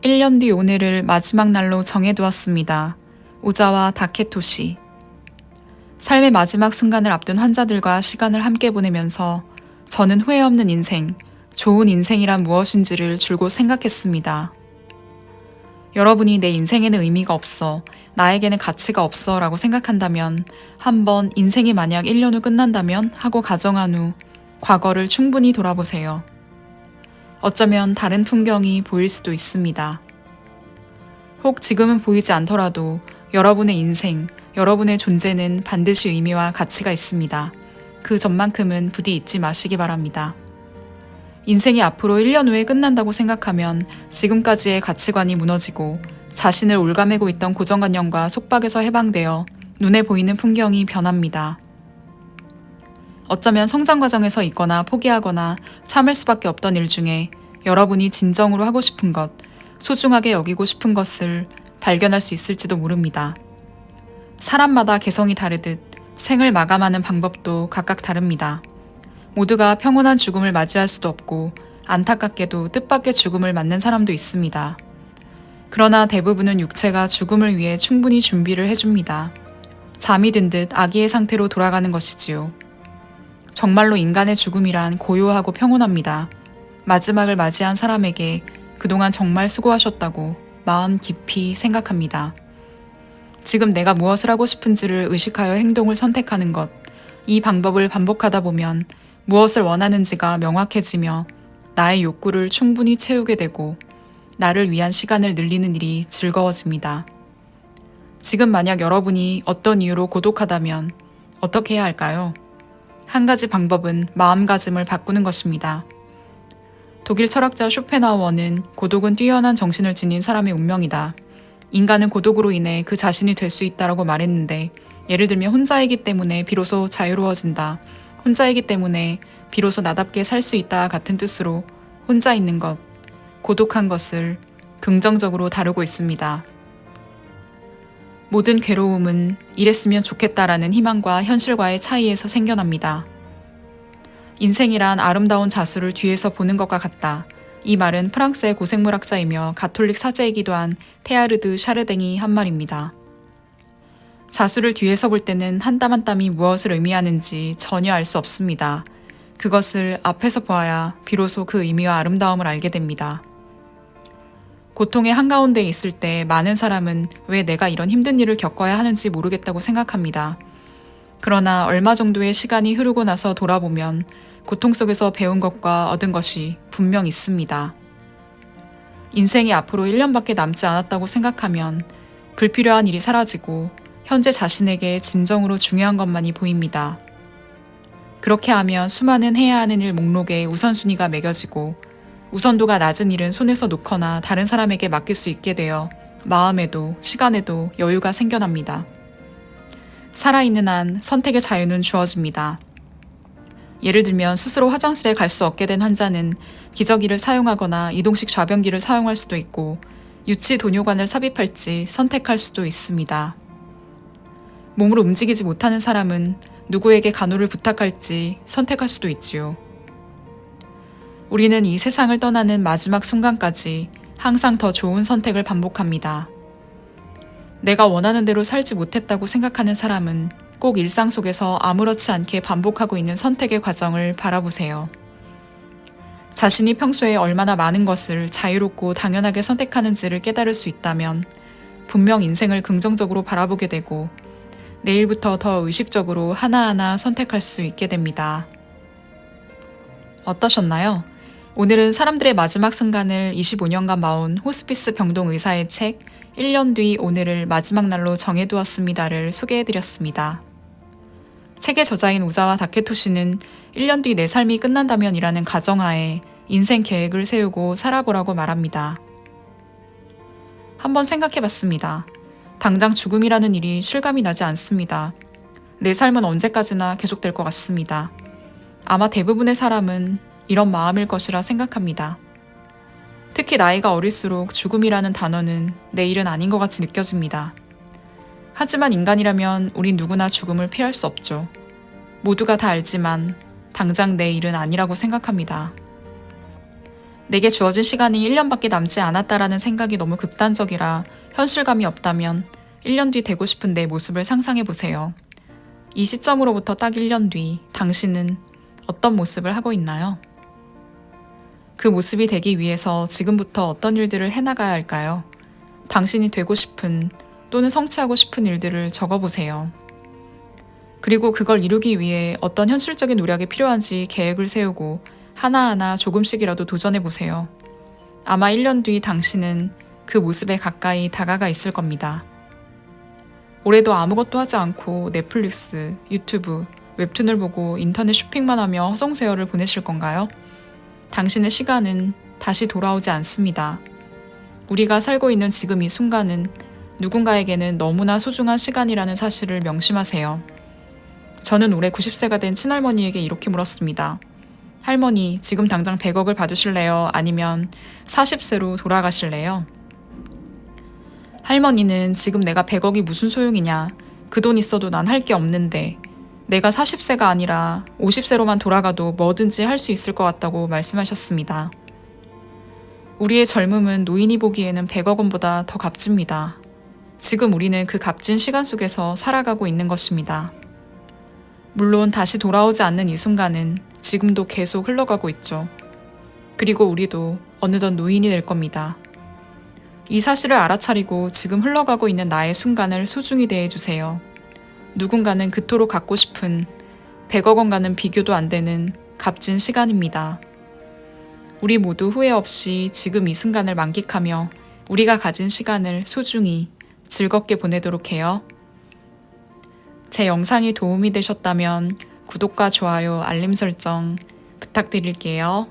1년 뒤 오늘을 마지막 날로 정해두었습니다. 우자와 다케토시. 삶의 마지막 순간을 앞둔 환자들과 시간을 함께 보내면서 저는 후회 없는 인생, 좋은 인생이란 무엇인지를 줄곧 생각했습니다. 여러분이 내 인생에는 의미가 없어, 나에게는 가치가 없어 라고 생각한다면 한번 인생이 만약 1년 후 끝난다면 하고 가정한 후 과거를 충분히 돌아보세요. 어쩌면 다른 풍경이 보일 수도 있습니다. 혹 지금은 보이지 않더라도 여러분의 인생, 여러분의 존재는 반드시 의미와 가치가 있습니다. 그 점만큼은 부디 잊지 마시기 바랍니다. 인생이 앞으로 1년 후에 끝난다고 생각하면 지금까지의 가치관이 무너지고 자신을 올가매고 있던 고정관념과 속박에서 해방되어 눈에 보이는 풍경이 변합니다. 어쩌면 성장 과정에서 있거나 포기하거나 참을 수밖에 없던 일 중에 여러분이 진정으로 하고 싶은 것, 소중하게 여기고 싶은 것을 발견할 수 있을지도 모릅니다. 사람마다 개성이 다르듯 생을 마감하는 방법도 각각 다릅니다. 모두가 평온한 죽음을 맞이할 수도 없고 안타깝게도 뜻밖의 죽음을 맞는 사람도 있습니다. 그러나 대부분은 육체가 죽음을 위해 충분히 준비를 해줍니다. 잠이 든 듯 아기의 상태로 돌아가는 것이지요. 정말로 인간의 죽음이란 고요하고 평온합니다. 마지막을 맞이한 사람에게 그동안 정말 수고하셨다고 마음 깊이 생각합니다. 지금 내가 무엇을 하고 싶은지를 의식하여 행동을 선택하는 것, 이 방법을 반복하다 보면 무엇을 원하는지가 명확해지며 나의 욕구를 충분히 채우게 되고 나를 위한 시간을 늘리는 일이 즐거워집니다. 지금 만약 여러분이 어떤 이유로 고독하다면 어떻게 해야 할까요? 한 가지 방법은 마음가짐을 바꾸는 것입니다. 독일 철학자 쇼펜하우어는 고독은 뛰어난 정신을 지닌 사람의 운명이다. 인간은 고독으로 인해 그 자신이 될 수 있다라고 말했는데, 예를 들면 혼자이기 때문에 비로소 자유로워진다. 혼자이기 때문에 비로소 나답게 살 수 있다 같은 뜻으로 혼자 있는 것, 고독한 것을 긍정적으로 다루고 있습니다. 모든 괴로움은 이랬으면 좋겠다라는 희망과 현실과의 차이에서 생겨납니다. 인생이란 아름다운 자수를 뒤에서 보는 것과 같다. 이 말은 프랑스의 고생물학자이며 가톨릭 사제이기도 한 테아르드 샤르댕이 한 말입니다. 자수를 뒤에서 볼 때는 한 땀 한 땀이 무엇을 의미하는지 전혀 알 수 없습니다. 그것을 앞에서 보아야 비로소 그 의미와 아름다움을 알게 됩니다. 고통의 한가운데에 있을 때 많은 사람은 왜 내가 이런 힘든 일을 겪어야 하는지 모르겠다고 생각합니다. 그러나 얼마 정도의 시간이 흐르고 나서 돌아보면 고통 속에서 배운 것과 얻은 것이 분명 있습니다. 인생이 앞으로 1년밖에 남지 않았다고 생각하면 불필요한 일이 사라지고 현재 자신에게 진정으로 중요한 것만이 보입니다. 그렇게 하면 수많은 해야 하는 일 목록에 우선순위가 매겨지고 우선도가 낮은 일은 손에서 놓거나 다른 사람에게 맡길 수 있게 되어 마음에도 시간에도 여유가 생겨납니다. 살아있는 한 선택의 자유는 주어집니다. 예를 들면 스스로 화장실에 갈 수 없게 된 환자는 기저귀를 사용하거나 이동식 좌변기를 사용할 수도 있고 유치 도뇨관을 삽입할지 선택할 수도 있습니다. 몸으로 움직이지 못하는 사람은 누구에게 간호를 부탁할지 선택할 수도 있지요. 우리는 이 세상을 떠나는 마지막 순간까지 항상 더 좋은 선택을 반복합니다. 내가 원하는 대로 살지 못했다고 생각하는 사람은 꼭 일상 속에서 아무렇지 않게 반복하고 있는 선택의 과정을 바라보세요. 자신이 평소에 얼마나 많은 것을 자유롭고 당연하게 선택하는지를 깨달을 수 있다면 분명 인생을 긍정적으로 바라보게 되고 내일부터 더 의식적으로 하나하나 선택할 수 있게 됩니다. 어떠셨나요? 오늘은 사람들의 마지막 순간을 25년간 봐온 호스피스 병동 의사의 책 1년 뒤 오늘을 마지막 날로 정해두었습니다를 소개해드렸습니다. 책의 저자인 우자와 다케토시는 1년 뒤 내 삶이 끝난다면 이라는 가정하에 인생 계획을 세우고 살아보라고 말합니다. 한번 생각해봤습니다. 당장 죽음이라는 일이 실감이 나지 않습니다. 내 삶은 언제까지나 계속될 것 같습니다. 아마 대부분의 사람은 이런 마음일 것이라 생각합니다. 특히 나이가 어릴수록 죽음이라는 단어는 내일은 아닌 것 같이 느껴집니다. 하지만 인간이라면 우린 누구나 죽음을 피할 수 없죠. 모두가 다 알지만 당장 내일은 아니라고 생각합니다. 내게 주어진 시간이 1년밖에 남지 않았다라는 생각이 너무 극단적이라 현실감이 없다면 1년 뒤 되고 싶은 내 모습을 상상해 보세요. 이 시점으로부터 딱 1년 뒤 당신은 어떤 모습을 하고 있나요? 그 모습이 되기 위해서 지금부터 어떤 일들을 해나가야 할까요? 당신이 되고 싶은 또는 성취하고 싶은 일들을 적어보세요. 그리고 그걸 이루기 위해 어떤 현실적인 노력이 필요한지 계획을 세우고 하나하나 조금씩이라도 도전해보세요. 아마 1년 뒤 당신은 그 모습에 가까이 다가가 있을 겁니다. 올해도 아무것도 하지 않고 넷플릭스, 유튜브, 웹툰을 보고 인터넷 쇼핑만 하며 허송세월을 보내실 건가요? 당신의 시간은 다시 돌아오지 않습니다. 우리가 살고 있는 지금 이 순간은 누군가에게는 너무나 소중한 시간이라는 사실을 명심하세요. 저는 올해 90세가 된 친할머니에게 이렇게 물었습니다. 할머니, 지금 당장 100억을 받으실래요? 아니면 40세로 돌아가실래요? 할머니는 지금 내가 100억이 무슨 소용이냐. 그 돈 있어도 난 할 게 없는데 내가 40세가 아니라 50세로만 돌아가도 뭐든지 할 수 있을 것 같다고 말씀하셨습니다. 우리의 젊음은 노인이 보기에는 100억 원보다 더 값집니다. 지금 우리는 그 값진 시간 속에서 살아가고 있는 것입니다. 물론 다시 돌아오지 않는 이 순간은 지금도 계속 흘러가고 있죠. 그리고 우리도 어느덧 노인이 될 겁니다. 이 사실을 알아차리고 지금 흘러가고 있는 나의 순간을 소중히 대해주세요. 누군가는 그토록 갖고 싶은 100억 원과는 비교도 안 되는 값진 시간입니다. 우리 모두 후회 없이 지금 이 순간을 만끽하며 우리가 가진 시간을 소중히 즐겁게 보내도록 해요. 제 영상이 도움이 되셨다면 구독과 좋아요, 알림 설정 부탁드릴게요.